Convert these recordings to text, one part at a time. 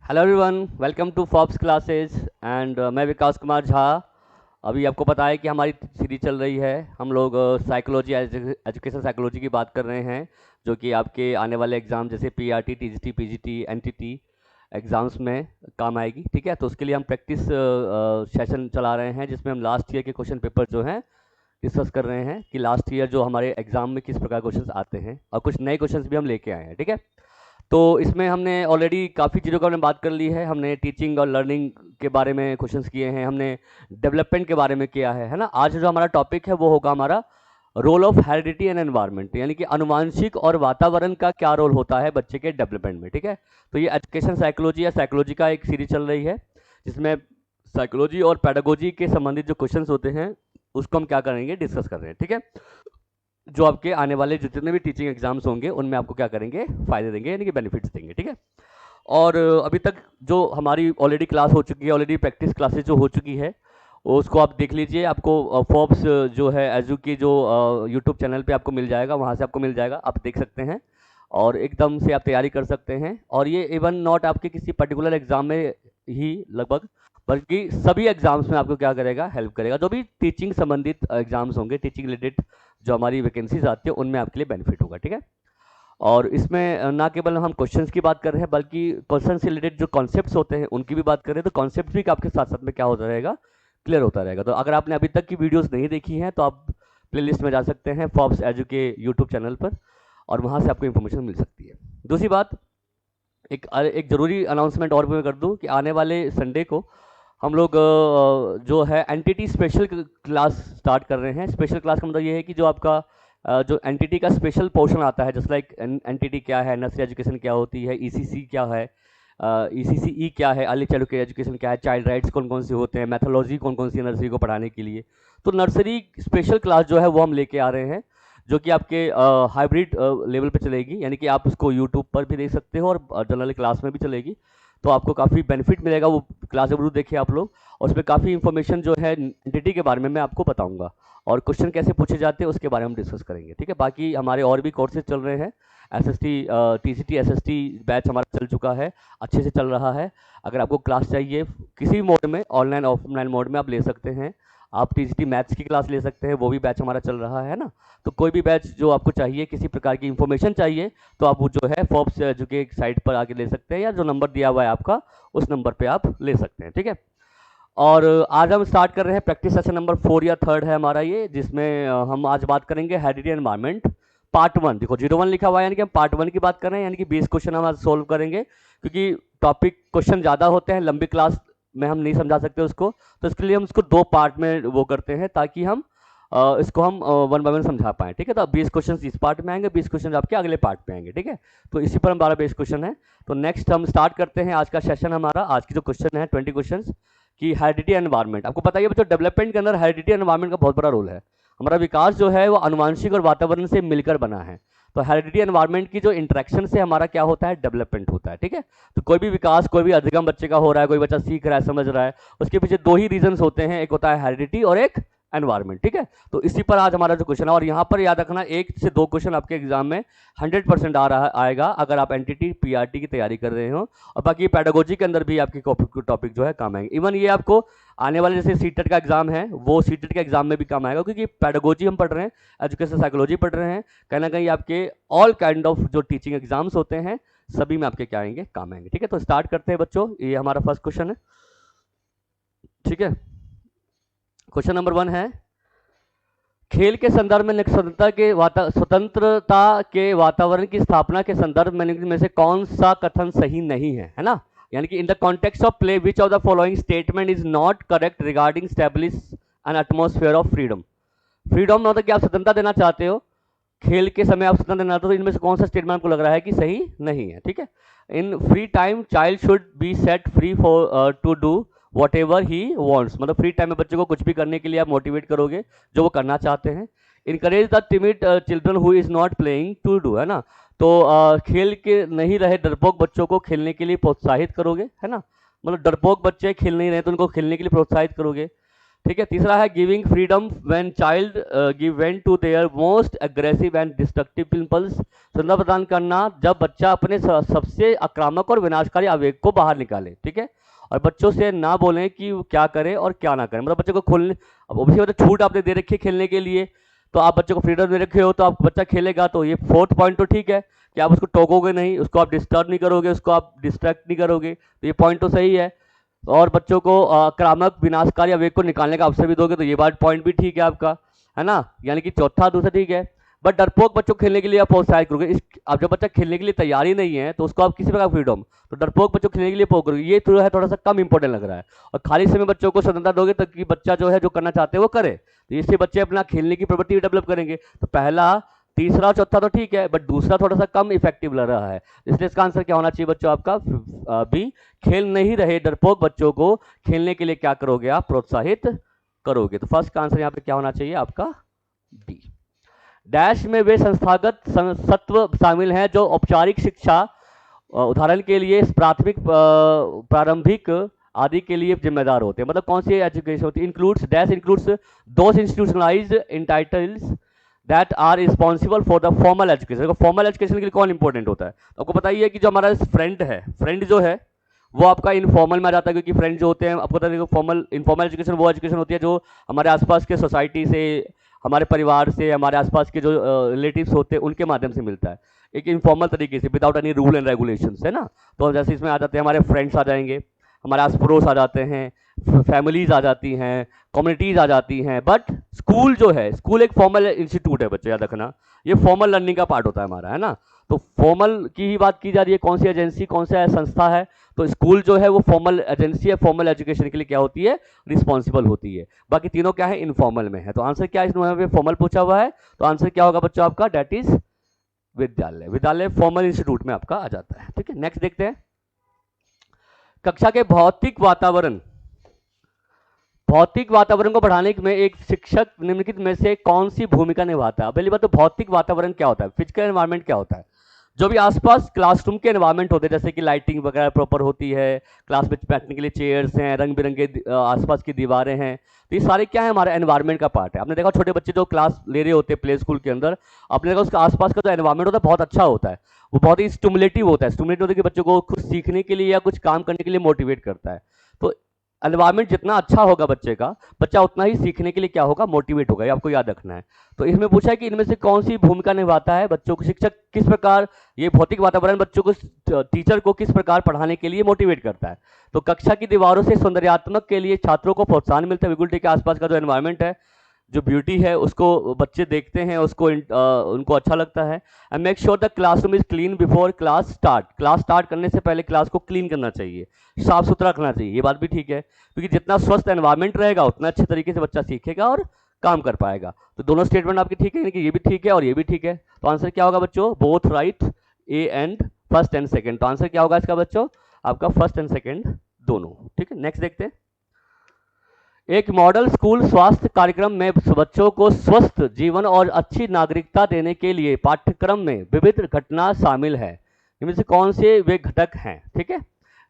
Hello everyone, welcome to Forbes classes and मैं विकास कुमार झा। अभी आपको पता है कि हमारी सीरीज चल रही है। हम लोग साइकोलॉजी, एजुकेशन साइकोलॉजी की बात कर रहे हैं, जो कि आपके आने वाले एग्जाम जैसे PRT, TGT, PGT, NTT exams में काम आएगी। ठीक है, तो उसके लिए हम प्रैक्टिस सेशन चला रहे हैं, जिसमें हम लास्ट ईयर के क्वेश्चन पेपर जो हैं डिस्कस कर रहे हैं कि लास्ट ईयर जो हमारे एग्जाम में किस प्रकार क्वेश्चंस आते हैं, और कुछ नए क्वेश्चंस भी हम लेके आए हैं। ठीक है, तो इसमें हमने ऑलरेडी काफ़ी चीज़ों का हमने बात कर ली है। हमने टीचिंग और लर्निंग के बारे में क्वेश्चंस किए हैं, हमने डेवलपमेंट के बारे में किया है ना। आज जो हमारा टॉपिक है वो होगा हमारा role of heredity and environment, यानी कि अनुवांशिक और वातावरण का क्या रोल होता है बच्चे के डेवलपमेंट में। ठीक है, तो ये एजुकेशन साइकोलॉजी या साइकोलॉजी का एक सीरीज चल रही है, जिसमें साइकोलॉजी और पैडागोजी के संबंधित जो क्वेश्चंस होते हैं उसको हम क्या करेंगे, डिस्कस कर रहे हैं। ठीक है, जो आपके आने वाले जितने भी टीचिंग एग्जाम्स होंगे उनमें आपको क्या करेंगे, फायदे देंगे, यानी कि बेनिफिट्स देंगे। ठीक है, और अभी तक जो हमारी ऑलरेडी क्लास हो चुकी है, ऑलरेडी प्रैक्टिस क्लासेस जो हो चुकी है, उसको आप देख लीजिए। आपको फॉब्स जो है एजू की जो यूट्यूब चैनल पे आपको मिल जाएगा, वहाँ से आपको मिल जाएगा, आप देख सकते हैं और एकदम से आप तैयारी कर सकते हैं। और ये इवन नॉट आपके किसी पर्टिकुलर एग्जाम में ही लगभग, बल्कि सभी एग्जाम्स में आपको क्या करेगा, हेल्प करेगा। जो भी टीचिंग संबंधित एग्जाम्स होंगे, टीचिंग रिलेटेड जो हमारी वैकेंसीज आती है, उनमें आपके लिए बेनिफिट होगा। ठीक है, और इसमें ना केवल हम क्वेश्चंस की बात कर रहे हैं, बल्कि क्वेश्चन से रिलेटेड जो कॉन्सेप्ट्स होते हैं उनकी भी बात कर रहे हैं। तो कॉन्सेप्ट भी आपके साथ साथ में क्या होता रहेगा, क्लियर होता रहेगा। तो अगर आपने अभी तक की वीडियोस नहीं देखी हैं तो आप प्लेलिस्ट में जा सकते हैं फॉब्स एजू के यूट्यूब चैनल पर, और वहाँ से आपको इन्फॉर्मेशन मिल सकती है। दूसरी बात, एक ज़रूरी अनाउंसमेंट और भी मैं कर दूँ कि आने वाले संडे को हम लोग जो है एनटीटी स्पेशल क्लास स्टार्ट कर रहे हैं। स्पेशल क्लास का मतलब ये है कि जो आपका जो एनटीटी का स्पेशल पोर्शन आता है, जस्ट लाइक एनटीटी क्या है, नर्सरी एजुकेशन क्या होती है, ईसीसी क्या है, ईसीसीई क्या है, अर्ली चाइल्ड एजुकेशन क्या है, चाइल्ड राइट्स कौन कौन से होते हैं, मैथोलॉजी कौन कौन सी है नर्सरी को पढ़ाने के लिए। तो नर्सरी स्पेशल क्लास जो है वो हम लेके आ रहे हैं, जो कि आपके हाइब्रिड लेवल पे चलेगी, यानी कि आप उसको यूट्यूब पर भी देख सकते हो और जनरल क्लास में भी चलेगी। तो आपको काफ़ी बेनिफिट मिलेगा, वो क्लास जरूर देखिए आप लोग। और उसमें काफ़ी इन्फॉर्मेशन जो है एंटिटी के बारे में मैं आपको बताऊंगा, और क्वेश्चन कैसे पूछे जाते हैं उसके बारे में हम डिस्कस करेंगे। ठीक है, बाकी हमारे और भी कोर्सेज चल रहे हैं। एसएसटी, टीसीटी, एसएसटी बैच हमारा चल चुका है, अच्छे से चल रहा है। अगर आपको क्लास चाहिए किसी भी मोड में, ऑनलाइन ऑफलाइन मोड में, आप ले सकते हैं। आप टीजीटी मैथ्स की क्लास ले सकते हैं, वो भी बैच हमारा चल रहा है ना। तो कोई भी बैच जो आपको चाहिए, किसी प्रकार की इंफॉर्मेशन चाहिए, तो आप वो जो है फॉब्स जो कि साइट पर आके ले सकते हैं, या जो नंबर दिया हुआ है आपका उस नंबर पे आप ले सकते हैं। ठीक है, और आज हम स्टार्ट कर रहे हैं प्रैक्टिस सेशन नंबर 4 या 3 है हमारा ये, जिसमें हम आज बात करेंगे हेरिडिटी एनवायरनमेंट पार्ट 1। देखो 01 लिखा हुआ है, यानी कि हम पार्ट 1 की बात कर रहे हैं, यानी कि 20 क्वेश्चन हम आज सोल्व करेंगे, क्योंकि टॉपिक क्वेश्चन ज़्यादा होते हैं, लंबी क्लास में हम नहीं समझा सकते उसको। तो इसके लिए हम उसको 2 पार्ट में वो करते हैं, ताकि हम इसको हम 1 बाय 1 समझा पाएँ। ठीक है, तो 20 क्वेश्चन इस पार्ट में आएंगे, 20 क्वेश्चन आपके अगले पार्ट में आएंगे। ठीक है, तो इसी पर हमारा 20 क्वेश्चन है। तो नेक्स्ट हम स्टार्ट करते हैं आज का सेशन। हमारा आज की जो क्वेश्चन है 20 क्वेश्चन की हेरिडिटी एनवायरनमेंट। आपको पता है बच्चों, डेवलपमेंट के अंदर हेरिडिटी एनवायरनमेंट का बहुत बड़ा रोल है। हमारा विकास जो है वो अनुवांशिक और वातावरण से मिलकर बना है। तो हेरिडिटी एनवायरनमेंट की जो इंटरेक्शन से हमारा क्या होता है, डेवलपमेंट होता है। ठीक है, तो कोई भी विकास कोई भी अधिगम बच्चे का हो रहा है, कोई बच्चा सीख रहा है, समझ रहा है, उसके पीछे 2 ही रीजंस होते हैं, एक होता है हेरिडिटी और एक एनवायरनमेंट। ठीक है, तो इसी पर आज हमारा जो क्वेश्चन है, और यहाँ पर याद रखना 1 से 2 क्वेश्चन आपके एग्जाम में 100% आएगा, अगर आप एनटीटी पीआरटी की तैयारी कर रहे हो। और बाकी पैडागोजी के अंदर भी आपके टॉपिक जो है काम आएंगे। इवन ये आपको आने वाले जैसे सीटेट का एग्जाम है, वो सीटेट के एग्जाम में भी काम आएगा, क्योंकि पैडागोजी हम पढ़ रहे हैं, एजुकेशन साइकोलॉजी पढ़ रहे हैं, कहीं ना कहीं आपके ऑल काइंड ऑफ जो टीचिंग एग्जाम्स होते हैं सभी में आपके क्या आएंगे, काम आएंगे। ठीक है, तो स्टार्ट करते हैं बच्चों, ये हमारा फर्स्ट क्वेश्चन है। ठीक है, क्वेश्चन नंबर 1 है, खेल के संदर्भ में स्वतंत्रता के वातावरण की स्थापना के संदर्भ में से कौन सा कथन सही नहीं है ना। यानी कि in the context of play which of the following statement is not correct regarding establish an atmosphere of freedom. Freedom मतलब कि आप स्वतंत्रता देना चाहते हो, खेल के समय आप स्वतंत्रता देना चाहते हो, तो इनमें से कौन सा स्टेटमेंट आपको लग रहा है कि सही नहीं है। ठीक है, in free time child should be set free for to do whatever he wants, मतलब फ्री टाइम में बच्चे को कुछ भी करने के लिए आप मोटिवेट करोगे जो वो करना चाहते हैं। Encourage the timid children who is not playing to do, है ना। तो खेल के नहीं रहे डरपोक बच्चों को खेलने के लिए प्रोत्साहित करोगे, है ना। मतलब डरपोक बच्चे खेल नहीं रहे तो उनको खेलने के लिए प्रोत्साहित करोगे। ठीक है। तीसरा है giving freedom when child give vent to their most aggressive and destructive impulse, स्वतंत्रता प्रदान करना जब बच्चा अपने सबसे आक्रामक और विनाशकारी आवेग को बाहर निकाले। ठीक है, और बच्चों से ना बोलें कि वो क्या करें और क्या ना करें, मतलब बच्चे को खोलने, अब ओबियसली मतलब छूट आपने दे रखी है खेलने के लिए, तो आप बच्चे को फ्रीडम दे रखे हो तो आप बच्चा खेलेगा। तो ये फोर्थ पॉइंट तो ठीक है कि आप उसको टोकोगे नहीं, उसको आप डिस्टर्ब नहीं करोगे, उसको आप डिस्ट्रैक्ट नहीं करोगे, तो ये पॉइंट तो सही है। और बच्चों को आक्रामक विनाशकारी आवेग को निकालने का अवसर भी दोगे, तो ये बात पॉइंट भी ठीक है आपका, है ना, यानी कि चौथा दूसरा ठीक है। बट डरपोक बच्चों को खेलने के लिए आप प्रोत्साहित करोगे, अब जब बच्चा खेलने के लिए तैयारी नहीं है तो उसको आप किसी प्रकार फ्रीडम, तो डरपोक बच्चों को खेलने के लिए पोक करोगे, ये तो है थोड़ा सा कम इंपॉर्टेंट लग रहा है। और खाली समय बच्चों को स्वतंत्रता दोगे ताकि बच्चा जो है जो करना चाहते हैं वो करे, तो इससे बच्चे अपना खेलने की प्रवृत्ति डेवलप करेंगे। तो पहला, तीसरा, चौथा तो ठीक है, बट दूसरा थोड़ा सा कम इफेक्टिव लग रहा है, इसलिए इसका आंसर क्या होना चाहिए बच्चों आपका बी। खेल नहीं रहे डरपोक बच्चों को खेलने के लिए क्या करोगे आप, प्रोत्साहित करोगे। तो फर्स्ट का आंसर यहाँ पे क्या होना चाहिए आपका डी। डैश में वे संस्थागत सत्व शामिल हैं जो औपचारिक शिक्षा, उदाहरण के लिए प्राथमिक, प्रारंभिक आदि के लिए जिम्मेदार होते हैं। मतलब कौन सी एजुकेशन होती है, includes dash includes those institutionalised entities that are responsible for the formal education. Formal education के लिए कौन इंपॉर्टेंट होता है, तो आपको पता ही है कि जो हमारा फ्रेंड है, फ्रेंड जो है वो आपका इनफॉर्मल में आ जाता है, क्योंकि फ्रेंड जो होते हैं आपको पता है, फॉर्मल इनफॉर्मल एजुकेशन वो एजुकेशन होती है जो हमारे आसपास के सोसाइटी से, हमारे परिवार से, हमारे आसपास के जो रिलेटिव्स होते हैं उनके माध्यम से मिलता है, एक इनफॉर्मल तरीके से, without any rule and regulations, है ना। तो जैसे इसमें आ जाते हैं हमारे फ्रेंड्स आ जाएंगे, हमारे आस पड़ोस आ जाते हैं, फैमिलीज आ जाती हैं, कम्युनिटीज आ जाती हैं। बट स्कूल जो है, स्कूल एक फॉर्मल इंस्टीट्यूट है बच्चे, याद रखना, ये फॉर्मल लर्निंग का पार्ट होता है हमारा, है ना। तो फॉर्मल की ही बात की जा रही है, कौन सी एजेंसी, कौन सा संस्था है, तो स्कूल जो है वो फॉर्मल एजेंसी है, फॉर्मल एजुकेशन के लिए क्या होती है, रिस्पॉन्सिबल होती है। बाकी तीनों क्या है, इनफॉर्मल में है। तो आंसर क्या है, इसमें फॉर्मल पूछा हुआ है, तो आंसर क्या होगा बच्चों आपका, डेट इज विद्यालय। विद्यालय फॉर्मल इंस्टीट्यूट में आपका आ जाता है। ठीक है, नेक्स्ट देखते हैं। कक्षा के भौतिक वातावरण, भौतिक वातावरण को बढ़ाने में एक शिक्षक निम्नलिखित में से कौन सी भूमिका निभाता है। पहली बात तो भौतिक वातावरण क्या होता है, फिजिकल एनवायरनमेंट क्या होता है, जो भी आसपास क्लासरूम के एनवायरनमेंट होते हैं, जैसे कि लाइटिंग वगैरह प्रॉपर होती है, क्लास में बैठने के लिए चेयर्स हैं, रंग बिरंगे आसपास की दीवारें हैं, तो ये सारे क्या है, हमारे एनवायरनमेंट का पार्ट है। आपने देखा छोटे बच्चे जो क्लास ले रहे होते हैं प्ले स्कूल के अंदर, आपने देखा उसके आसपास का जो एनवायरनमेंट होता है बहुत अच्छा होता है, वो बहुत ही स्टिमुलेटिव होता है। स्टिमुलेटिव होता है कि बच्चों को कुछ सीखने के लिए या कुछ काम करने के लिए मोटिवेट करता है। तो एनवायरनमेंट जितना अच्छा होगा बच्चे का, बच्चा उतना ही सीखने के लिए क्या होगा, मोटिवेट होगा, ये आपको याद रखना है। तो इसमें पूछा है कि इनमें से कौन सी भूमिका निभाता है, बच्चों को शिक्षक किस प्रकार, ये भौतिक वातावरण बच्चों को, टीचर को किस प्रकार पढ़ाने के लिए मोटिवेट करता है। तो कक्षा की दीवारों से सौंदर्यात्मक के लिए छात्रों को प्रोत्साहन मिलता है, बिल्कुल ठीक है। आसपास का जो एनवायरनमेंट है, जो ब्यूटी है, उसको बच्चे देखते हैं, उसको उनको अच्छा लगता है। And make sure the classroom is clean before class start, class start करने से पहले क्लास को क्लीन करना चाहिए, साफ सुथरा रखना चाहिए, ये बात भी ठीक है, क्योंकि जितना स्वस्थ एनवायरनमेंट रहेगा उतना अच्छे तरीके से बच्चा सीखेगा और काम कर पाएगा। तो दोनों स्टेटमेंट आपके ठीक है, कि ये भी ठीक है और ये भी ठीक है। तो आंसर क्या होगा बच्चों, both right, A and first and second. तो आंसर क्या होगा इसका बच्चों, आपका फर्स्ट एंड सेकेंड दोनों। ठीक है, नेक्स्ट देखते हैं। एक मॉडल स्कूल स्वास्थ्य कार्यक्रम में बच्चों को स्वस्थ जीवन और अच्छी नागरिकता देने के लिए पाठ्यक्रम में विविध घटना शामिल है, इनमें से कौन से वे घटक हैं। ठीक है,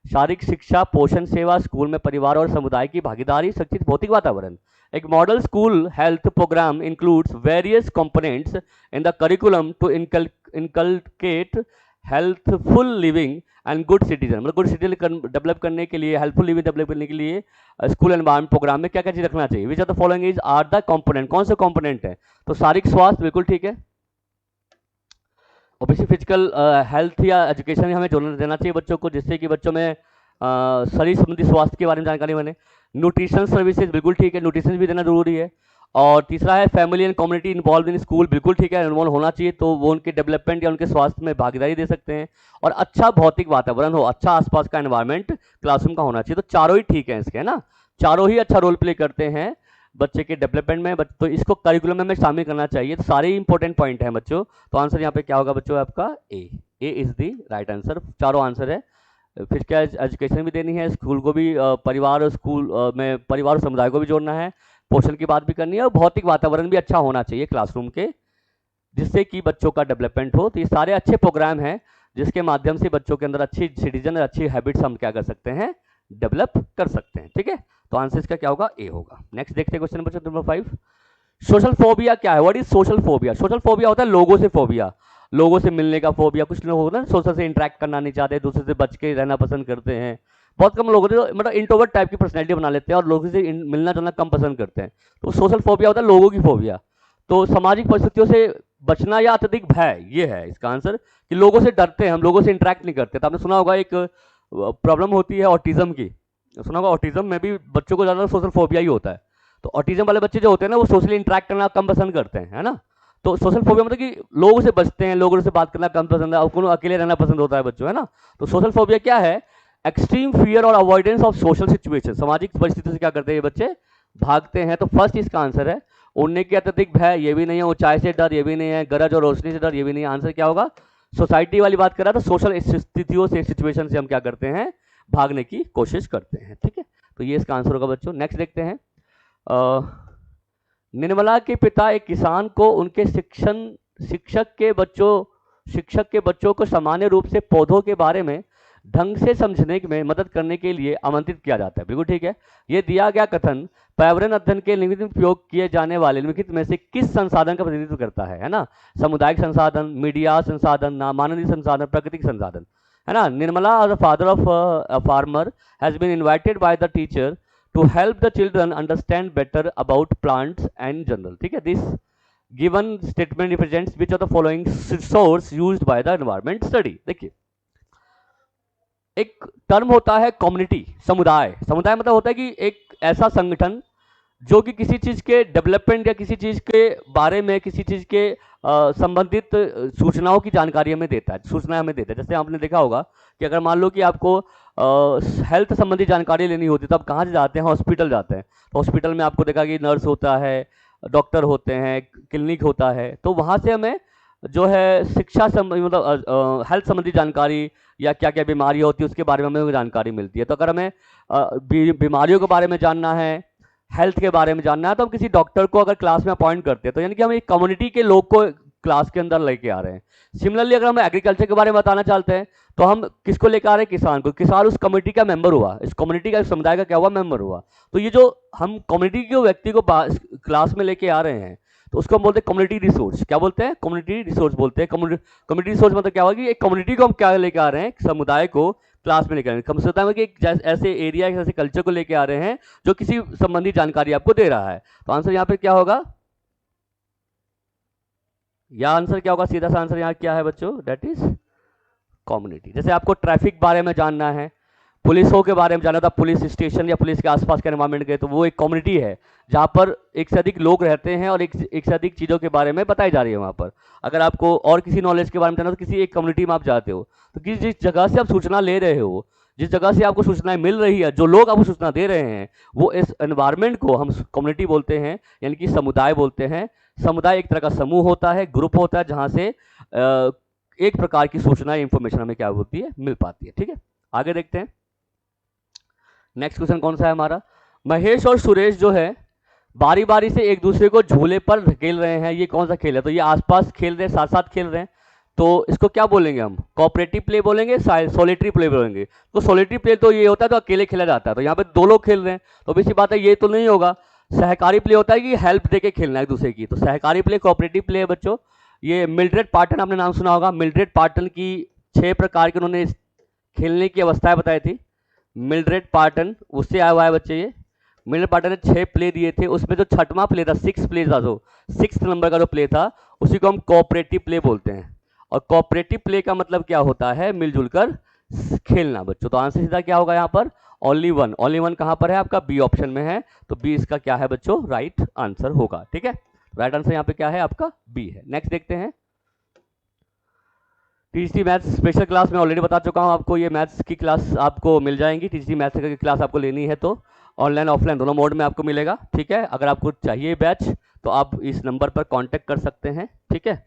शारीरिक शिक्षा, पोषण सेवा, स्कूल में परिवार और समुदाय की भागीदारी, शिक्षित भौतिक वातावरण। एक model school health programme includes various components in the curriculum to inculcate healthful living and good citizen. मतलब गुड सिटीजन डेवलप करने के लिए, हेल्पफुल लिविंग डेवलप करने के लिए स्कूल एनवायरमेंट प्रोग्राम में क्या क्या चीज रखना चाहिए। Which are the following is are the component, कौन से कंपोनेंट है, तो शारीरिक स्वास्थ्य बिल्कुल ठीक है, ऑब्वियसली फिजिकल हेल्थ या एजुकेशन हमें जोड़ना देना चाहिए बच्चों को, जिससे कि बच्चों में शरीर संबंधी स्वास्थ्य के बारे में जानकारी बने। न्यूट्रिशन सर्विसेज बिल्कुल ठीक है, न्यूट्रिशन भी देना जरूरी है। और तीसरा है family and community involve in school, बिल्कुल ठीक है, इन्वॉल्व होना चाहिए, तो वो उनके डेवलपमेंट या उनके स्वास्थ्य में भागीदारी दे सकते हैं। और अच्छा भौतिक वातावरण हो, अच्छा आसपास का एनवायरनमेंट क्लासरूम का होना चाहिए, तो चारों ही ठीक है इसके, है ना, चारों ही अच्छा रोल प्ले करते हैं बच्चे के डेवलपमेंट में। तो इसको करिकुलम में शामिल करना चाहिए, तो सारे इंपॉर्टेंट पॉइंट हैं बच्चों। तो आंसर यहाँ पे क्या होगा बच्चों आपका ए इज द राइट आंसर, चारों आंसर है। फिर क्या, एजुकेशन भी देनी है, स्कूल को भी, परिवार और स्कूल में परिवार और समुदाय को भी जोड़ना है, पोषण की बात भी करनी है, और भौतिक वातावरण भी अच्छा होना चाहिए क्लासरूम के, जिससे कि बच्चों का डेवलपमेंट हो। तो ये सारे अच्छे प्रोग्राम हैं जिसके माध्यम से बच्चों के अंदर अच्छी सिटीजन और अच्छी हैबिट्स हम क्या कर सकते हैं, डेवलप कर सकते हैं। ठीक है, तो आंसर इसका क्या होगा? ए होगा। नेक्स्ट देखते हैं क्वेश्चन नंबर 5। सोशल फोबिया क्या है? What is social phobia? Social phobia होता है लोगों से फोबिया, लोगों से मिलने का फोबिया। कुछ लोग होते हैं सोशल से इंटरेक्ट करना नहीं चाहते, दूसरे से बच के रहना पसंद करते हैं। बहुत कम लोग होते हैं मतलब इंट्रोवर्ट टाइप की पर्सनैलिटी बना लेते हैं और लोगों से मिलना जुलना कम पसंद करते हैं। तो सोशल फोबिया होता है लोगों की फोबिया। तो सामाजिक परिस्थितियों से बचना या अत्यधिक भय, ये है इसका आंसर, कि लोगों से डरते हैं हम, लोगों से इंटरेक्ट नहीं करते। तो आपने सुना होगा एक प्रॉब्लम होती है ऑटिज्म की, सुना होगा ऑटिज्म में भी बच्चों को ज़्यादा सोशल फोबिया ही होता है। तो ऑटिज्म वाले बच्चे जो होते हैं ना, वो सोशली इंटरेक्ट करना कम पसंद करते हैं, है ना। तो सोशल फोबिया मतलब कि लोगों से बचते हैं, लोगों से बात करना कम पसंद है, उनको अकेले रहना पसंद होता है बच्चों, है ना। तो सोशल फोबिया क्या है? एक्सट्रीम फियर और अवॉइडेंस ऑफ सोशल सिचुएशन, सामाजिक परिस्थिति से क्या करते हैं ये बच्चे? भागते हैं। तो फर्स्ट इसका आंसर है। उड़ने की अत्यधिक भय, ये भी नहीं है। ऊंचाई से डर, ये भी नहीं है। गरज और रोशनी से डर, ये भी नहीं है। आंसर क्या होगा? सोसाइटी वाली बात कर रहा था, सोशल स्थितियों से, सिचुएशन से हम क्या करते हैं? भागने की कोशिश करते हैं। ठीक है, तो ये इसका आंसर होगा बच्चों। नेक्स्ट देखते हैं। निर्मला के पिता एक किसान को उनके शिक्षक के बच्चों को सामान्य रूप से पौधों के बारे में ढंग से समझने में मदद करने के लिए आमंत्रित किया जाता है। बिल्कुल ठीक है। यह दिया गया कथन पर्यावरण अध्ययन के नियमित उपयोग किए जाने वाले निम्नलिखित में से किस संसाधन का प्रतिनिधित्व करता है ना? सामुदायिक संसाधन, मीडिया संसाधन, मानवीय संसाधन, प्राकृतिक संसाधन, है ना। Nirmala as a father of a farmer has been invited by the teacher to help the children understand better about plants and general। ठीक है, this given statement represents which of the following source used by the environment study। देखिए, एक term होता है community, समुदाय। समुदाय मतलब होता है कि एक ऐसा संगठन जो कि किसी चीज के डेवलपमेंट या किसी चीज के बारे में, किसी चीज के संबंधित सूचनाओं की जानकारी हमें देता है, सूचना हमें देता है। जैसे आपने देखा होगा कि अगर मान लो कि आपको हेल्थ संबंधी जानकारी लेनी होती है तो आप कहाँ से जाते हैं? हॉस्पिटल जाते हैं। तो हॉस्पिटल में आपको देखा कि नर्स होता है, डॉक्टर होते हैं, क्लिनिक होता है। तो वहाँ से हमें जो है शिक्षा मतलब हेल्थ संबंधी जानकारी या क्या क्या बीमारियाँ होती है उसके बारे में हमें जानकारी मिलती है। तो अगर हमें बीमारियों के बारे में जानना है, हेल्थ के बारे में जानना है, तो हम किसी डॉक्टर को अगर क्लास में अपॉइंट करते हैं, तो यानी कि हम एक कम्युनिटी के लोग को क्लास के अंदर लेके आ रहे हैं। सिमिलरली अगर हम एग्रीकल्चर के बारे में बताना चाहते हैं तो हम किसको लेकर आ रहे हैं? किसान को। किसान उस कम्युनिटी का मेंबर हुआ, इस कम्युनिटी का, समुदाय का क्या हुआ? मेंबर हुआ। तो ये जो हम कम्युनिटी के व्यक्ति को क्लास में लेके आ रहे हैं तो उसको हम बोलते हैं कम्युनिटी रिसोर्स। क्या बोलते हैं? कम्युनिटी रिसोर्स बोलते हैं। कम्युनिटी रिसोर्स मतलब क्या होगा कि एक कम्युनिटी को हम क्या लेके आ रहे हैं? समुदाय को क्लास में लेकर आ रहे हैं। कम से कम कि एक ऐसे एरिया, ऐसे कल्चर को लेके आ रहे हैं जो किसी संबंधी जानकारी आपको दे रहा है। तो आंसर यहाँ पे क्या होगा? या आंसर क्या होगा? सीधा सा आंसर यहाँ क्या है बच्चों? That is community. जैसे आपको ट्रैफिक बारे में जानना है, पुलिसों के बारे में जानना था, पुलिस स्टेशन या पुलिस के आसपास के एनवायरमेंट के, तो वो एक कम्युनिटी है जहाँ पर एक से अधिक लोग रहते हैं और एक से अधिक चीज़ों के बारे में बताई जा रही है वहाँ पर। अगर आपको और किसी नॉलेज के बारे में जानना तो किसी एक कम्युनिटी में आप जाते हो, तो जिस जगह से आप सूचना ले रहे हो, जिस जगह से आपको सूचनाएं मिल रही है, जो लोग आपको सूचना दे रहे हैं, वो इस एनवायरमेंट को हम कम्युनिटी बोलते हैं, यानी कि समुदाय बोलते हैं। समुदाय एक तरह का समूह होता है, ग्रुप होता है, जहाँ से एक प्रकार की सूचना, इंफॉर्मेशन हमें क्या होती है? मिल पाती है। ठीक है, आगे देखते हैं। नेक्स्ट क्वेश्चन कौन सा है हमारा? महेश और सुरेश जो है बारी बारी से एक दूसरे को झूले पर धकेल रहे हैं, ये कौन सा खेल है? तो ये आसपास खेल रहे हैं, साथ साथ खेल रहे हैं, तो इसको क्या बोलेंगे हम? कोऑपरेटिव प्ले बोलेंगे, सोलिटरी प्ले बोलेंगे? तो सोलिटरी प्ले तो ये होता है तो अकेले खेला जाता है, तो यहाँ पे दो लोग खेल रहे हैं, तो obvious सी बात है ये तो नहीं होगा। सहकारी प्ले होता है कि हेल्प देके खेलना है एक दूसरे की, तो सहकारी प्ले, कोऑपरेटिव प्ले है बच्चों। ये मिल्ड्रेड पार्टन, आपने नाम सुना होगा। मिल्ड्रेड पार्टन की 6 प्रकार के उन्होंने खेलने की अवस्थाएं बताई थी। मिल्ड्रेड पार्टन उससे आया हुआ है बच्चे। ये मिल्ड्रेड पार्टन ने 6 प्ले दिए थे, उसमें जो 6वां प्ले था, 6 प्ले था, जो 6th नंबर का जो प्ले था, उसी को हम कोऑपरेटिव प्ले बोलते हैं। और कोऑपरेटिव प्ले का मतलब क्या होता है? मिलजुल कर खेलना बच्चों। तो आंसर सीधा क्या होगा यहाँ पर? Only one. ओनली वन कहाँ पर है? आपका बी ऑप्शन में है, तो बी इसका क्या है बच्चों? राइट आंसर होगा। ठीक है, राइट आंसर यहाँ पे क्या है? आपका बी है। नेक्स्ट देखते हैं। टीजीटी मैथ्स स्पेशल क्लास में ऑलरेडी बता चुका हूँ आपको, ये मैथ्स की क्लास आपको मिल जाएंगी। टीजीटी मैथ्स की क्लास आपको लेनी है तो ऑनलाइन ऑफलाइन दोनों मोड में आपको मिलेगा। ठीक है, अगर आपको चाहिए बैच तो आप इस नंबर पर कांटेक्ट कर सकते हैं। ठीक है,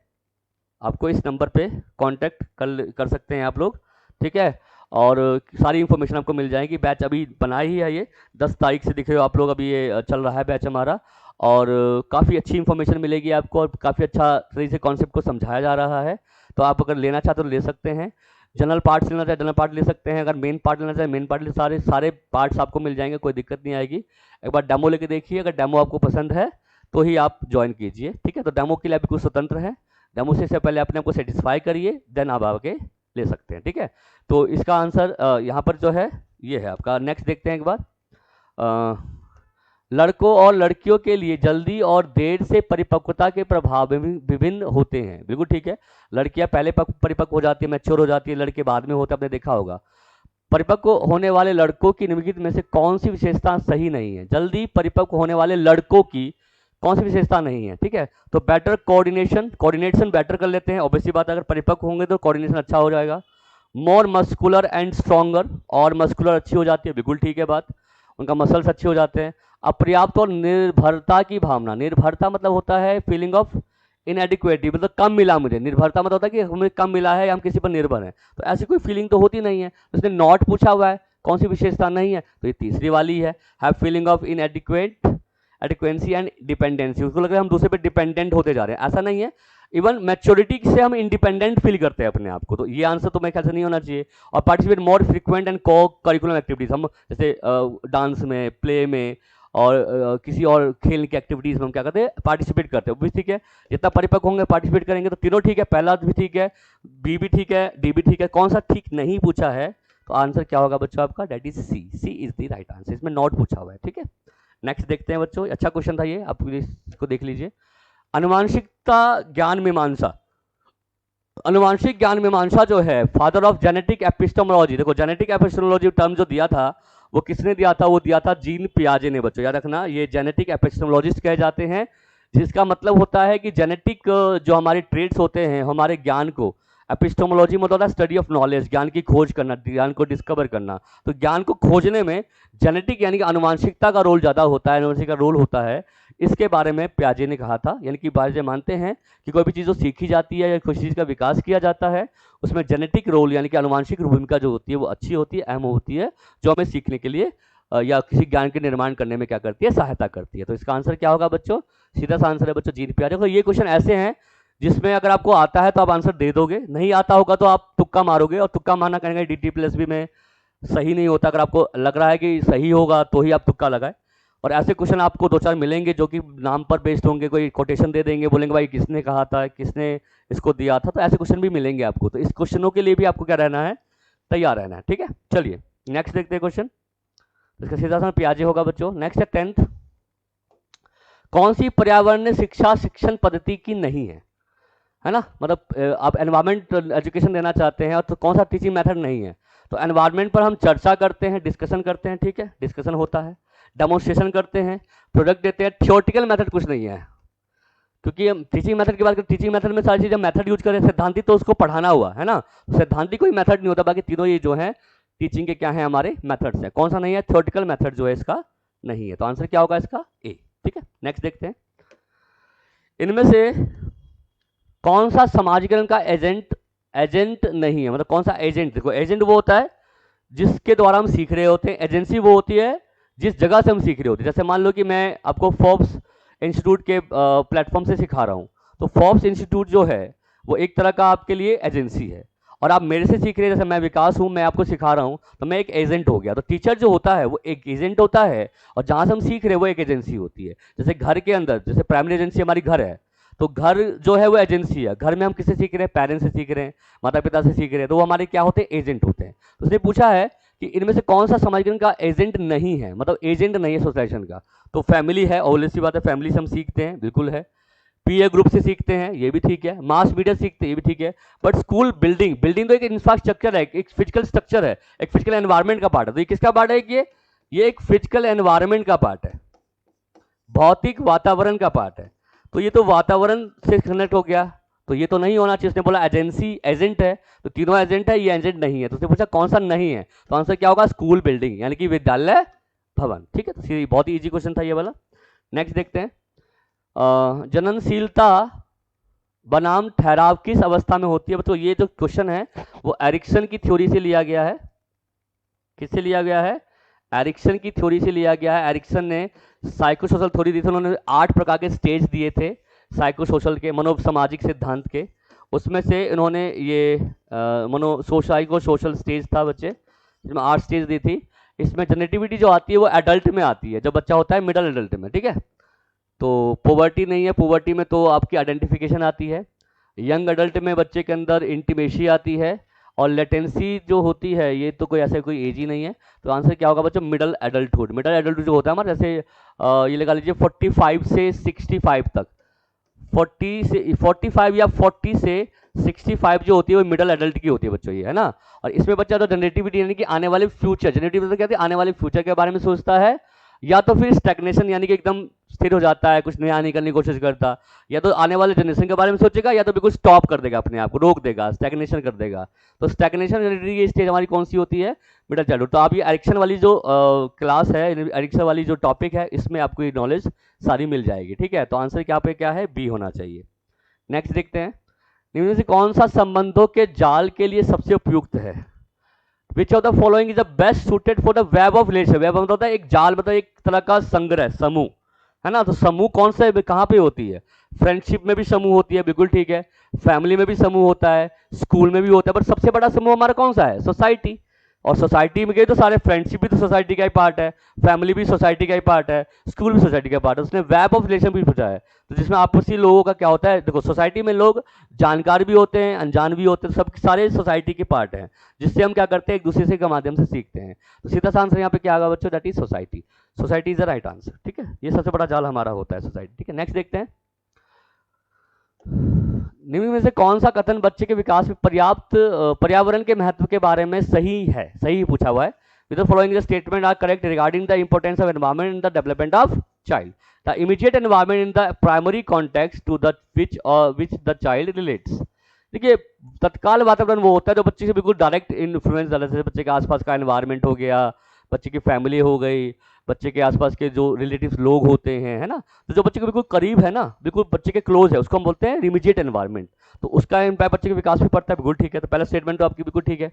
आपको इस नंबर पे कांटेक्ट कर सकते हैं आप लोग। ठीक है, और सारी इन्फॉर्मेशन आपको मिल जाएगी। बैच अभी बना ही है, ये 10 तारीख से दिखे हो आप लोग, अभी ये चल रहा है बैच हमारा, और काफ़ी अच्छी इन्फॉर्मेशन मिलेगी आपको और काफ़ी अच्छा तरीके से कॉन्सेप्ट को समझाया जा रहा है। तो आप अगर लेना चाहते तो ले सकते हैं। जनरल पार्ट्स लेना चाहे जनरल पार्ट ले सकते हैं, अगर मेन पार्ट लेना चाहे मेन पार्ट ले, सारे पार्ट्स आपको मिल जाएंगे, कोई दिक्कत नहीं आएगी। एक बार डेमो लेके देखिए, अगर डेमो आपको पसंद है तो ही आप ज्वाइन कीजिए, ठीक है। तो डेमो के लिए अभी कुछ स्वतंत्र है, डेमो से पहले अपने आपको सेटिस्फाई करिए, देन आप आगे ले सकते हैं, ठीक है। तो इसका आंसर यहाँ पर जो है ये है आपका। नेक्स्ट देखते हैं एक बार। लड़कों और लड़कियों के लिए जल्दी और देर से परिपक्वता के प्रभाव विभिन्न होते हैं, बिल्कुल ठीक है। लड़कियां पहले परिपक्व हो जाती है, मैच्योर हो जाती है, लड़के बाद में होते हैं, आपने देखा होगा। परिपक्व होने वाले लड़कों की निम्नलिखित में से कौन सी विशेषता सही नहीं है? जल्दी परिपक्व होने वाले लड़कों की कौन सी विशेषता नहीं है, ठीक है। तो बेटर कोऑर्डिनेशन बेटर कर लेते हैं, ऑब्वियसली बात, अगर परिपक्व होंगे तो कोऑर्डिनेशन अच्छा हो जाएगा। मोर मस्कुलर एंड स्ट्रॉन्गर, और मस्कुलर अच्छी हो जाती है, बिल्कुल ठीक है बात, उनका मसल्स अच्छे हो जाते हैं। अपर्याप्त और निर्भरता की भावना, निर्भरता मतलब होता है फीलिंग ऑफ इनएडिक्वेटी, मतलब कम मिला मुझे, निर्भरता मतलब होता है कि हमें कम मिला है या हम किसी पर निर्भर हैं, तो ऐसी कोई फीलिंग तो होती नहीं है। उसने नॉट पूछा हुआ है, कौन सी विशेषता नहीं है, तो ये तीसरी वाली है, have feeling of adequacy and dependency, उसको लग रहा है हम दूसरे पे डिपेंडेंट होते जा रहे हैं, ऐसा नहीं है। इवन मैच्योरिटी से हम इंडिपेंडेंट फील करते हैं अपने आप को, तो ये आंसर तो मेरे ख्याल से नहीं होना चाहिए। और पार्टिसिपेट मोर फ्रिक्वेंट एंड को करिकुलम एक्टिविटीज, हम जैसे डांस में, प्ले में, और किसी और खेल की एक्टिविटीज में हम क्या करते हैं, पार्टिसिपेट करते हैं, वो भी ठीक है। जितना परिपक्व होंगे पार्टिसिपेट करेंगे, तो तीनों ठीक है, पहला भी ठीक है, बी भी ठीक है, डी भी ठीक है। कौन सा ठीक नहीं पूछा है, तो आंसर क्या होगा बच्चों आपका, that is C is the right answer, इसमें नॉट पूछा हुआ है, ठीक है। नेक्स्ट देखते हैं बच्चों, अच्छा क्वेश्चन था ये, आप इसको देख लीजिए। अनुवांशिकता ज्ञान मीमांसा, अनुवांशिक ज्ञान मीमांसा जो है, फादर ऑफ जेनेटिक एपिस्टेमोलॉजी, देखो जेनेटिक एपिस्टेमोलॉजी टर्म जो दिया था वो किसने दिया था, वो दिया था जीन पियाजे ने, बच्चों याद रखना, ये जेनेटिक एपिस्टेमोलॉजिस्ट कहे जाते हैं, जिसका मतलब होता है कि जेनेटिक जो हमारे ट्रेड्स होते हैं, हमारे ज्ञान को, एपिस्टेमोलॉजी मतलब होता है स्टडी ऑफ नॉलेज, ज्ञान की खोज करना, ज्ञान को डिस्कवर करना, तो ज्ञान को खोजने में जेनेटिक यानी कि अनुवांशिकता का रोल ज़्यादा होता है, अनुवांशिक का रोल होता है, इसके बारे में पियाजे ने कहा था। यानी कि पियाजे मानते हैं कि कोई भी चीज़ जो सीखी जाती है या किसी चीज़ का विकास किया जाता है, उसमें जेनेटिक रोल यानी कि अनुवांशिक भूमिका जो होती है वो अच्छी होती है, अहम होती है, जो हमें सीखने के लिए या किसी ज्ञान के निर्माण करने में क्या करती है, सहायता करती है। तो इसका आंसर क्या होगा बच्चों, सीधा सा आंसर है बच्चों जीन पियाजे। तो ये क्वेश्चन ऐसे हैं जिसमें अगर आपको आता है तो आप आंसर दे दोगे, नहीं आता होगा तो आप तुक्का मारोगे, और तुक्का मारना कहेंगे DT+B में सही नहीं होता, अगर आपको लग रहा है कि सही होगा तो ही आप तुक्का लगाए। और ऐसे क्वेश्चन आपको 2-4 मिलेंगे जो कि नाम पर बेस्ड होंगे, कोई कोटेशन दे देंगे, बोलेंगे भाई किसने कहा था, किसने इसको दिया था, तो ऐसे क्वेश्चन भी मिलेंगे आपको। तो इस क्वेश्चनों के लिए भी आपको क्या रहना है, तैयार रहना है, ठीक है। चलिए नेक्स्ट देखते हैं क्वेश्चन, इसका सीधा सा पियाजे होगा बच्चों। नेक्स्ट है 10th, कौन सी पर्यावरणीय शिक्षा शिक्षण पद्धति की नहीं है ना, मतलब आप एनवायरमेंट एजुकेशन देना चाहते हैं और तो कौन सा टीचिंग मेथड नहीं है। तो एनवायरमेंट पर हम चर्चा करते हैं, डिस्कशन करते हैं, ठीक है, डिस्कशन होता है, डेमोन्स्ट्रेशन करते हैं, प्रोडक्ट देते हैं, थियोरटिकल मेथड कुछ नहीं है, क्योंकि हम टीचिंग मेथड की बात करें, टीचिंग मेथड में सारी चीज़ें मेथड यूज करें, सिद्धांति तो उसको पढ़ाना हुआ है ना, सिद्धांति कोई मेथड नहीं होता, बाकी तीनों ये जो है टीचिंग के क्या है, हमारे मेथड्स हैं। कौन सा नहीं है, थियोरटिकल मेथड जो है इसका नहीं है, तो आंसर क्या होगा इसका ए, ठीक है। नेक्स्ट देखते हैं, इनमें से कौन सा समाजीकरण का एजेंट नहीं है, मतलब कौन सा एजेंट, देखो एजेंट वो होता है जिसके द्वारा हम सीख रहे होते हैं, एजेंसी वो होती है जिस जगह से हम सीख रहे होते हैं। जैसे मान लो कि मैं आपको फोर्ब्स इंस्टीट्यूट के प्लेटफॉर्म से सिखा रहा हूँ, तो फोर्ब्स इंस्टीट्यूट जो है वो एक तरह का आपके लिए एजेंसी है, और आप मेरे से सीख रहे हैं, जैसे मैं विकास हूँ, मैं आपको सिखा रहा हूँ, तो मैं एक एजेंट हो गया। तो टीचर जो होता है वो एक एजेंट होता है, और जहाँ से हम सीख रहे हैं वो एक एजेंसी होती है। जैसे घर के अंदर, जैसे प्राइमरी एजेंसी हमारी घर है, तो घर जो है वो एजेंसी है, घर में हम किससे सीख रहे हैं, पेरेंट्स से सीख रहे हैं, माता पिता से सीख रहे हैं, तो वो हमारे क्या होते हैं, एजेंट होते हैं। तो उसने पूछा है कि इनमें से कौन सा समाजीकरण का एजेंट नहीं है, मतलब एजेंट नहीं है सोसाइजेशन का, तो फैमिली है, ऑब्वियसली बात है, फैमिली से हम सीखते हैं, बिल्कुल है। पीए ग्रुप से सीखते हैं, ये भी ठीक है। मास मीडिया सीखते हैं, ये भी ठीक है। बट स्कूल बिल्डिंग तो एक इंफ्रास्ट्रक्चर है, एक फिजिकल स्ट्रक्चर है, एक फिजिकल एनवायरनमेंट का पार्ट है। तो ये किसका पार्ट है, ये एक फिजिकल एनवायरनमेंट का पार्ट है, भौतिक वातावरण का पार्ट है। तो ये तो वातावरण से कनेक्ट हो गया, तो ये तो नहीं होना चाहिए। उसने बोला एजेंसी एजेंट है, तो तीनों एजेंट है, ये एजेंट नहीं है। तो उसने पूछा कौन सा नहीं है, तो आंसर क्या होगा, स्कूल बिल्डिंग यानी कि विद्यालय भवन, ठीक है। तो बहुत ही इजी क्वेश्चन था ये वाला। नेक्स्ट देखते हैं, जननशीलता बनाम ठहराव किस अवस्था में होती है। तो ये जो क्वेश्चन है वो एरिक्सन की थ्योरी से लिया गया है। किससे लिया गया है, एरिक्सन की थ्योरी से लिया गया है। एरिक्सन ने साइकोसोशल थ्योरी दी थी, उन्होंने 8 प्रकार के स्टेज दिए थे साइकोसोशल के, मनोसामाजिक सिद्धांत के। उसमें से इन्होंने ये मनो सोशाई को सोशल स्टेज था बच्चे, जिसमें 8 स्टेज दी थी। इसमें जनरेटिविटी जो आती है वो एडल्ट में आती है, जब बच्चा होता है मिडल एडल्ट में, ठीक है। तो पोवर्टी नहीं है, पोवर्टी में तो आपकी आइडेंटिफिकेशन आती है। यंग एडल्ट में बच्चे के अंदर इंटीमेसी आती है, और लेटेंसी जो होती है ये तो कोई ऐसा कोई एज ही नहीं है। तो आंसर क्या होगा बच्चों, मिडल एडल्टहुड। मिडल एडल्टहुड जो होता है हमारा, जैसे ये लगा लीजिए 45 से 65 तक, 45 या 40 से 65 जो होती है वो मिडल एडल्ट की होती है बच्चों, ये है ना। और इसमें बच्चा जो जनरेटिविटी यानी कि आने वाले फ्यूचर, जनरेटिविटी क्या होती है, आने वाले फ्यूचर के बारे में सोचता है, या तो फिर स्टैग्नेशन यानी कि एकदम स्थिर हो जाता है, कुछ नया नहीं करने की कोशिश करता, या तो आने वाले जनरेशन के बारे में सोचेगा, या तो बिल्कुल स्टॉप कर देगा, अपने आप को रोक देगा, स्टैग्नेशन कर देगा। तो स्टैग्नेशन की स्टेज हमारी कौन सी होती है, मिडल चाइल्डहुड। तो आप ये एरिक्सन वाली जो क्लास है, एरिक्सन वाली जो टॉपिक है, इसमें आपको ये नॉलेज सारी मिल जाएगी, ठीक है। तो आंसर क्या पे क्या है, बी होना चाहिए। नेक्स्ट देखते हैं, निम्न से कौन सा संबंधों के जाल के लिए सबसे उपयुक्त है। Which of the following is the best suited for the web of relation. Web मतलब होता है एक जाल, मतलब एक तरह का संग्रह, समूह, है ना। तो समूह कौन सा है, कहाँ पे होती है, फ्रेंडशिप में भी समूह होती है, बिल्कुल ठीक है। फैमिली में भी समूह होता है, स्कूल में भी होता है, पर सबसे बड़ा समूह हमारा कौन सा है, सोसाइटी। और सोसाइटी में गए तो सारे फ्रेंडशिप भी तो सोसाइटी का ही पार्ट है, फैमिली भी सोसाइटी का ही पार्ट है, स्कूल भी सोसाइटी का पार्ट है। उसने वेब ऑफ रिलेशन भी पूछा है, तो जिसमें आपसी लोगों का क्या होता है, देखो सोसाइटी में लोग जानकार भी होते हैं, अनजान भी होते हैं, सब सारे सोसाइटी के पार्ट हैं, जिससे हम क्या करते हैं, एक दूसरे से के माध्यम से सीखते हैं। तो सीधा सा आंसर यहाँ पे क्या होगा बच्चों, that is society. Society is the right answer, ठीक है। ये सबसे बड़ा जाल हमारा होता है सोसाइटी, ठीक है। नेक्स्ट देखते हैं, निम्न में से कौन सा कथन बच्चे के विकास में पर्यावरण के महत्व के बारे में सही है, सही पूछा हुआ है। With the following statement are correct regarding the importance of environment in the development of child. The immediate environment in the primary context to the which the child relates. देखिए, तत्काल वातावरण वो होता है जो बच्चे से बिल्कुल डायरेक्ट इन्फ्लुएंस डाला, जैसे बच्चे के आसपास का एनवायरनमेंट हो गया, बच्चे की फैमिली हो गई, बच्चे के आसपास के जो रिलेटिव्स लोग होते हैं, है ना। तो जो बच्चे के बिल्कुल करीब है ना, बिल्कुल बच्चे के क्लोज है, उसको हम बोलते हैं इमीडिएट एनवायरनमेंट। तो उसका इम्पैक्ट बच्चे के विकास पे पड़ता है, बिल्कुल ठीक है। तो पहला स्टेटमेंट तो आपकी बिल्कुल ठीक है।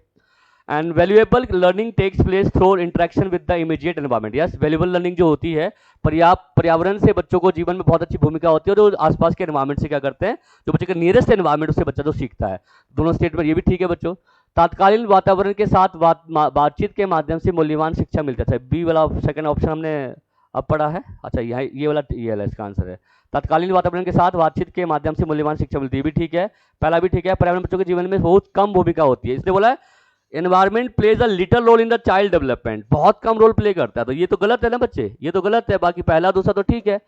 And valuable learning takes place through interaction with the immediate environment. Yes, valuable learning जो होती है, पर्यावरण से बच्चों को जीवन में बहुत अच्छी भूमिका होती है, और जो आसपास के एनवायरनमेंट से क्या करते हैं, जो बच्चे के नियरेस्ट एनवायरनमेंट उससे बच्चा जो सीखता है। दोनों स्टेटमेंट ये भी ठीक है बच्चों। तात्कालीन वातावरण के साथ बातचीत के माध्यम से मूल्यवान शिक्षा मिलता है। बी वाला सेकंड ऑप्शन हमने अब पढ़ा है, अच्छा यहाँ ये वाला इसका आंसर है। तत्कालीन वातावरण के साथ बातचीत के माध्यम से मूल्यवान शिक्षा मिलती है, भी ठीक है। पहला भी ठीक है, पर्यावरण बच्चों के जीवन में बहुत कम भूमिका होती है, इसलिए बोला है environment plays a little role in the child development, बहुत कम रोल प्ले करता है। तो ये तो गलत है ना बच्चे, ये तो गलत है। बाकी पहला दूसरा तो ठीक है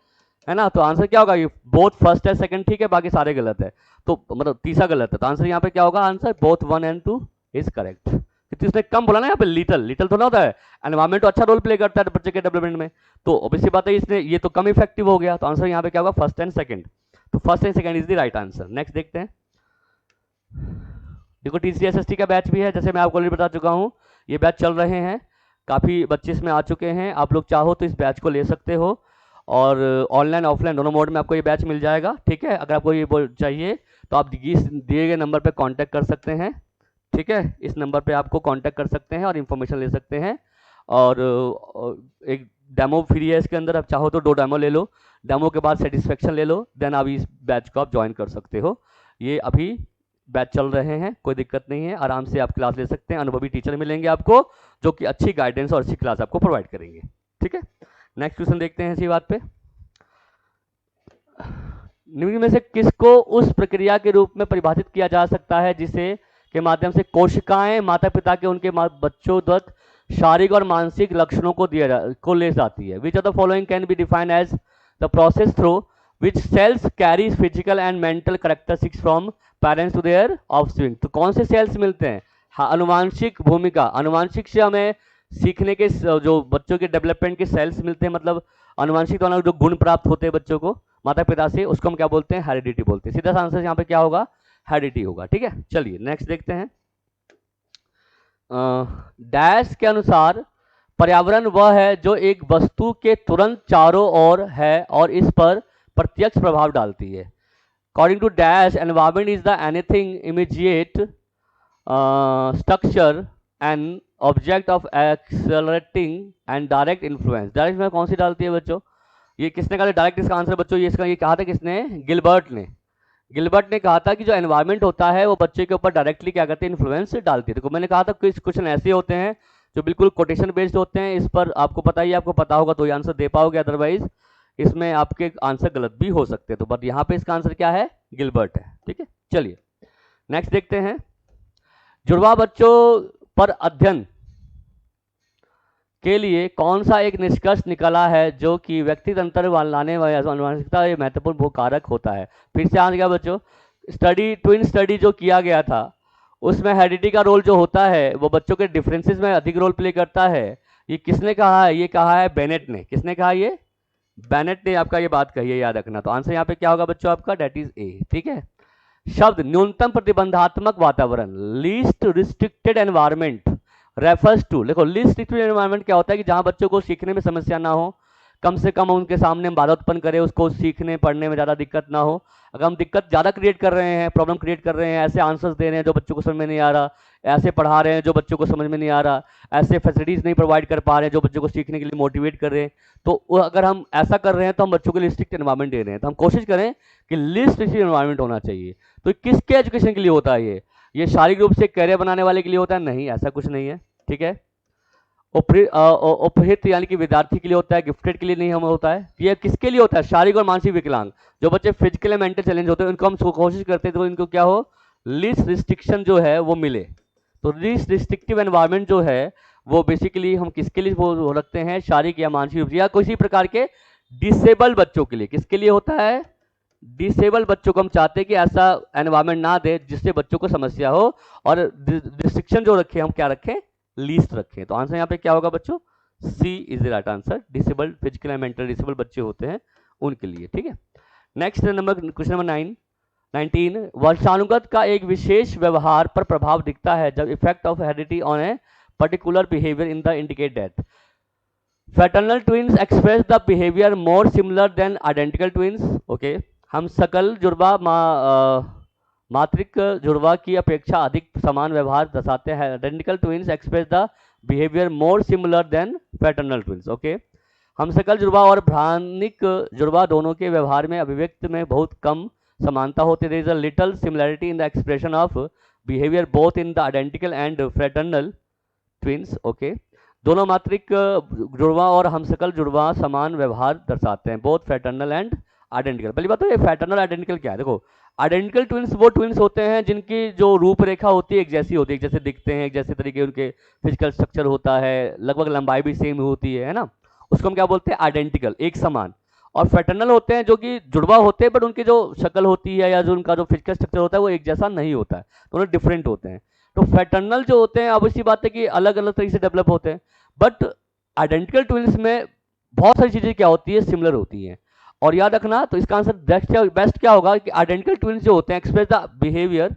ना। तो आंसर क्या होगा, ये बोथ फर्स्ट है सेकंड ठीक है, बाकी सारे गलत है। तो मतलब तीसरा गलत है, तो आंसर यहाँ पे क्या होगा, answer both 1 and 2 is correct. क्योंकि उसने कम बोला ना यहाँ पे, लिटल तो ना होता है, एनवायरमेंट तो अच्छा रोल प्ले करता है बच्चे के डेवलपमेंट में, तो ऑब्वियसली बात है इसने ये तो कम इफेक्टिव हो गया। तो आंसर यहाँ पे क्या होगा, फर्स्ट एंड सेकंड। तो first and second is the right answer. Next देखते हैं, देखो TCSST का बैच भी है, जैसे मैं आपको ऑलरेडी बता चुका हूँ, ये बैच चल रहे हैं, काफ़ी बच्चे इसमें आ चुके हैं। आप लोग चाहो तो इस बैच को ले सकते हो, और ऑनलाइन ऑफलाइन दोनों मोड में आपको ये बैच मिल जाएगा, ठीक है। अगर आपको ये चाहिए तो आप दिए गए नंबर पर कॉन्टैक्ट कर सकते हैं, ठीक है। इस नंबर पे आपको कांटेक्ट कर सकते हैं और इन्फॉर्मेशन ले सकते हैं। और एक डेमो फ्री है इसके अंदर, आप चाहो तो 2 डेमो ले लो, डेमो के बाद सेटिस्फेक्शन ले लो, देन आप इस बैच को आप ज्वाइन कर सकते हो। ये अभी बैच चल रहे हैं, कोई दिक्कत नहीं है, आराम से आप क्लास ले सकते हैं। अनुभवी टीचर मिलेंगे आपको, जो कि अच्छी गाइडेंस और अच्छी क्लास आपको प्रोवाइड करेंगे, ठीक है। नेक्स्ट क्वेश्चन देखते हैं इसी बात पे, निम्न में से किसको उस प्रक्रिया के रूप में परिभाषित किया जा सकता है जिसे के माध्यम से कोशिकाएं माता पिता के उनके बच्चों तक शारीरिक और मानसिक लक्षणों को ले जाती है। Which of the following can be defined as the process through which cells carry physical and mental characteristics from parents to their offspring. तो कौन से सेल्स मिलते हैं, हाँ, अनुवांशिक भूमिका, अनुवांशिक से हमें सीखने के जो बच्चों के डेवलपमेंट के सेल्स मिलते हैं, मतलब अनुवांशिक द्वारा जो गुण प्राप्त होते हैं बच्चों को माता पिता से, उसको हम क्या बोलते हैं, हेरिडिटी बोलते हैं। सीधा सा आंसर यहाँ पे क्या होगा, हेरिडिटी होगा, ठीक है। चलिए नेक्स्ट देखते हैं, डैश के अनुसार पर्यावरण वह है जो एक वस्तु के तुरंत चारों ओर है और इस पर प्रत्यक्ष प्रभाव डालती है। According to dash, environment is the anything immediate structure and object of accelerating and direct influence. Direct में कौन सी डालती है बच्चों, ये किसने कहा डायरेक्ट, इसका आंसर बच्चों ये इसका ये कहा था किसने, गिलबर्ट ने। गिलबर्ट ने कहा था कि जो एनवायरनमेंट होता है वो बच्चे के ऊपर डायरेक्टली क्या करते हैं, इन्फ्लुएंस डालती है। तो मैंने कहा था कुछ क्वेश्चन ऐसे होते हैं जो बिल्कुल कोटेशन बेस्ड होते हैं, इस पर आपको पता ही, आपको पता होगा तो ये आंसर दे पाओगे, अदरवाइज इसमें आपके आंसर गलत भी हो सकते हैं। तो बट यहाँ पे इसका आंसर क्या है, गिलबर्ट है। ठीक है, चलिए नेक्स्ट देखते हैं। जुड़वा बच्चों पर अध्ययन के लिए कौन सा एक निष्कर्ष निकला है जो कि व्यक्तिगत अंतर लाने वाली आनुवंशिकता महत्वपूर्ण कारक होता है। फिर से आ गया बच्चों, स्टडी ट्विन स्टडी जो किया गया था उसमें हेरिडिटी का रोल जो होता है वो बच्चों के डिफरेंसेस में अधिक रोल प्ले करता है। ये किसने कहा है, ये कहा है बेनेट ने। किसने कहा, ये बेनेट ने आपका ये बात कही है, याद रखना। तो आंसर यहाँ पे क्या होगा बच्चों आपका, डेट इज ए। ठीक है, शब्द न्यूनतम प्रतिबंधात्मक वातावरण, least restricted environment refers to, देखो लीस्ट रिस्ट्रिक्टेड एनवायरमेंट क्या होता है कि जहां बच्चों को सीखने में समस्या ना हो, कम से कम उनके सामने हम बाधा उत्पन्न करें, उसको सीखने पढ़ने में ज़्यादा दिक्कत ना हो। अगर हम दिक्कत ज़्यादा क्रिएट कर रहे हैं, प्रॉब्लम क्रिएट कर रहे हैं, ऐसे आंसर्स दे रहे हैं जो बच्चों को समझ में नहीं आ रहा, ऐसे पढ़ा रहे हैं जो बच्चों को समझ में नहीं आ रहा, ऐसे फैसिलिटीज़ नहीं प्रोवाइड कर पा रहे हैं जो बच्चों को सीखने के लिए मोटिवेट कर रहे हैं, तो अगर हम ऐसा कर रहे हैं तो हम बच्चों को रिस्ट्रिक्ट एनवायरमेंट दे रहे हैं। तो हम कोशिश करें कि लिस्ट रिस्ट्रिक्ट एनवायरमेंट होना चाहिए। तो किसके एजुकेशन के लिए होता है ये शारीरिक रूप से कैरियर बनाने वाले के लिए होता है? नहीं, ऐसा कुछ नहीं है। ठीक है, उपहित यानी कि विद्यार्थी के लिए होता है, गिफ्टेड के लिए नहीं हम होता है। ये किसके लिए होता है? शारीरिक और मानसिक विकलांग, जो बच्चे फिजिकल एंड मेंटल चैलेंज होते हैं उनको हम कोशिश करते हैं तो इनको क्या हो, लीस्ट रिस्ट्रिक्शन जो है वो मिले। तो लीस्ट रिस्ट्रिक्टिव एनवायरनमेंट जो है वो बेसिकली हम किसके लिए वो रखते हैं, शारीरिक या मानसिक रूप से या किसी प्रकार के डिसेबल बच्चों के लिए। किसके लिए होता है? डिसेबल बच्चों को हम चाहते हैं कि ऐसा एनवायरनमेंट ना दे जिससे बच्चों को समस्या हो, और रिस्ट्रिक्शन जो रखे हम क्या रखें, लीस्ट रखें। तो आंसर यहाँ पे क्या होगा बच्चों, C is the right answer. Disabled physical and mental disable बच्चे होते हैं उनके लिए। ठीक है, नेक्स्ट नंबर क्वेश्चन नंबर 19, वंशानुगत का एक विशेष व्यवहार पर प्रभाव दिखता है जब effect of heredity on a particular behaviour in the indicate that fraternal twins express the behaviour more similar than identical twins. Okay, हम सकल जुड़वा मातृक जुड़वा की अपेक्षा अधिक समान व्यवहार दर्शाते हैं। Identical twins express the behaviour more similar than fraternal twins. Okay, हम सकल जुड़वा और भ्रानिक जुड़वा दोनों के व्यवहार में अभिव्यक्ति में बहुत कम समानता होती है। There is a little similarity in the expression of behaviour both in the identical and fraternal twins. Okay, दोनों मातृक जुड़वा और हमशक्ल जुड़वा समान व्यवहार दर्शाते हैं, बोथ फ्रेटर्नल एंड आइडेंटिकल। पहली बात तो ये फ्रेटर्नल आइडेंटिकल क्या है, देखो आइडेंटिकल ट्विन्स वो ट्विन्स होते हैं जिनकी जो रूपरेखा होती है एक जैसी होती है, एक जैसे दिखते हैं, एक जैसे तरीके उनके फिजिकल स्ट्रक्चर होता है, लगभग लंबाई भी सेम होती है ना, उसको हम क्या बोलते हैं, आइडेंटिकल, एक समान। और फ्रेटर्नल होते हैं जो कि जुड़वा होते हैं बट उनकी जो शक्ल होती है या जो उनका जो फिजिकल स्ट्रक्चर होता है वो एक जैसा नहीं होता है, दोनों डिफरेंट होते हैं। तो फ्रेटर्नल जो होते हैं अब इसी बात है कि अलग अलग तरीके से डेवलप होते हैं, बट आइडेंटिकल ट्विन्स में बहुत सारी चीजें क्या होती है, सिमिलर होती हैं। और याद रखना, तो इसका आंसर बेस्ट क्या होगा कि आइडेंटिकल ट्विन्स जो होते हैं express the behaviour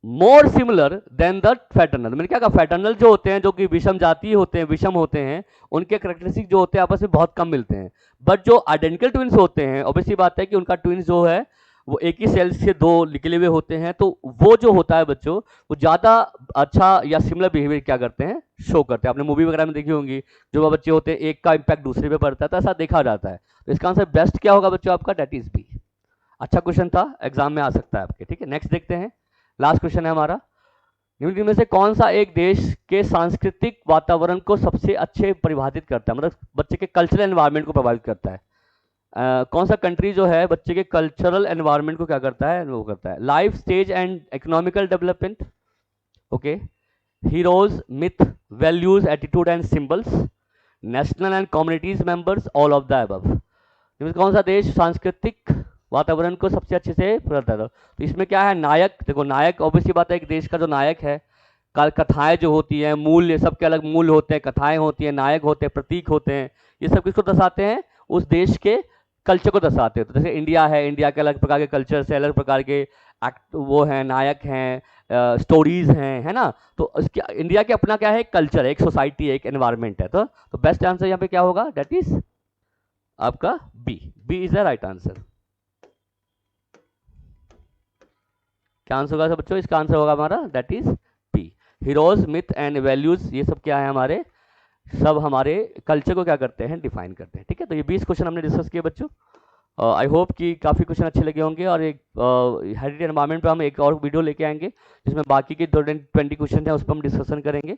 more similar than the fraternal. मैंने क्या कहा, फ्रेटर्नल जो होते हैं जो कि विषम जातीय होते हैं, विषम होते हैं, उनके कैरेक्टरिस्टिक जो होते हैं आपस में बहुत कम मिलते हैं। बट जो आइडेंटिकल ट्विन्स होते हैं ऑब्वियसली बात है कि उनका ट्विन्स जो है वो एक ही सेल से दो निकले हुए होते हैं, तो वो जो होता है बच्चों वो ज़्यादा अच्छा या सिमिलर बिहेवियर क्या करते हैं, शो करते हैं। आपने मूवी वगैरह में देखी होंगी, जो बच्चे होते हैं एक का इम्पैक्ट दूसरे पे पड़ता है, तो ऐसा देखा जाता है। तो इसका आंसर बेस्ट क्या होगा बच्चों आपका, डेट इज बी। अच्छा क्वेश्चन था, एग्जाम में आ सकता है आपके। ठीक है, नेक्स्ट देखते हैं, लास्ट क्वेश्चन है हमारा। निम्न में से कौन सा एक देश के सांस्कृतिक वातावरण को सबसे अच्छे परिभाषित करता है, मतलब बच्चे के कल्चरल एनवायरनमेंट को प्रभावित करता है? कौन सा कंट्री जो है बच्चे के कल्चरल एनवायरनमेंट को क्या करता है, वो करता है? Life stage and economical development, okay, heroes, myth, values, attitude and symbols, national and communities members, all of the above. कौन सा देश सांस्कृतिक वातावरण को सबसे अच्छे से करता है? तो इसमें क्या है, नायक, देखो नायक ऑब्वियसली बात है, एक देश का जो नायक है, कथाएं जो होती हैं, मूल्य, सबके अलग मूल्य होते हैं, कथाएं होती हैं, नायक होते हैं, प्रतीक होते हैं, ये सब किसको दर्शाते हैं, उस देश के कल्चर को दर्शाते हैं। तो जैसे इंडिया है, इंडिया के अलग प्रकार के कल्चर से अलग प्रकार के एक्ट वो हैं, नायक हैं, स्टोरीज हैं, है ना। तो इसके इंडिया के अपना क्या है, कल्चर है, एक सोसाइटी है, एक एनवायरनमेंट है। तो बेस्ट आंसर यहाँ पे क्या होगा, डेट इज आपका B. B is the right answer. क्या आंसर होगा बच्चों, इसका आंसर होगा हमारा that is P. Heroes, myth and values, ये सब क्या है हमारे, सब हमारे कल्चर को क्या करते हैं, डिफाइन करते हैं। ठीक है, तो ये 20 क्वेश्चन हमने डिस्कस किए बच्चों। आई होप कि काफ़ी क्वेश्चन अच्छे लगे होंगे, और एक हेरिटेज एनवायरनमेंट पे हम एक और वीडियो लेके आएंगे जिसमें बाकी के 20 क्वेश्चन हैं उस पर हम डिस्कशन करेंगे।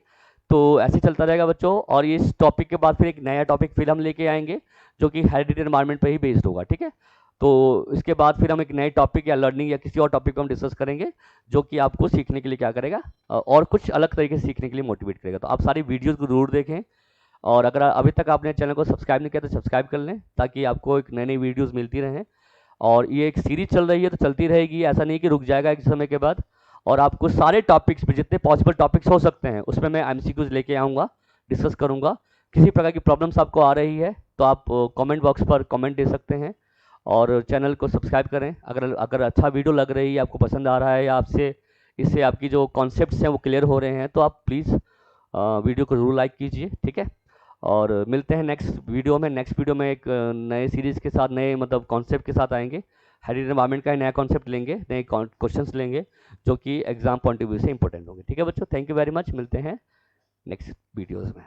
तो ऐसे चलता रहेगा बच्चों, और इस टॉपिक के बाद फिर एक नया टॉपिक फिर हम लेके आएंगे जो कि हेरिटेज एनवायरनमेंट पे ही बेस्ड होगा, ठीक है। तो इसके बाद फिर हम एक नए टॉपिक या लर्निंग या किसी और टॉपिक को हम डिस्कस करेंगे जो कि आपको सीखने के लिए क्या करेगा, और कुछ अलग तरीके से सीखने के लिए मोटिवेट करेगा। तो आप सारी वीडियोज़ को जरूर देखें, और अगर अभी तक आपने चैनल को सब्सक्राइब नहीं किया तो सब्सक्राइब कर लें ताकि आपको एक नई नई वीडियोज़ मिलती रहें। और ये एक सीरीज चल रही है तो चलती रहेगी, ऐसा नहीं कि रुक जाएगा एक समय के बाद। और आपको सारे टॉपिक्स पे जितने पॉसिबल टॉपिक्स हो सकते हैं उसमें मैं एमसीक्यूज लेके आऊँगा, डिस्कस करूँगा। किसी प्रकार की प्रॉब्लम्स आपको आ रही है तो आप कमेंट बॉक्स पर कमेंट दे सकते हैं, और चैनल को सब्सक्राइब करें। अगर अगर अच्छा वीडियो लग रही है, आपको पसंद आ रहा है, या आपसे इससे आपकी जो कॉन्सेप्ट्स हैं वो क्लियर हो रहे हैं, तो आप प्लीज़ वीडियो को जरूर लाइक कीजिए, ठीक है। और मिलते हैं नेक्स्ट वीडियो में। नेक्स्ट वीडियो में एक नए सीरीज़ के साथ, नए मतलब कॉन्सेप्ट के साथ आएंगे। हेरिटेज एनवायरनमेंट का नया कॉन्सेप्ट लेंगे, नए क्वेश्चंस लेंगे जो कि एग्जाम पॉइंट ऑफ व्यू से इंपॉर्टेंट होंगे, ठीक है बच्चों। थैंक यू वेरी मच, मिलते हैं नेक्स्ट वीडियोज़ में।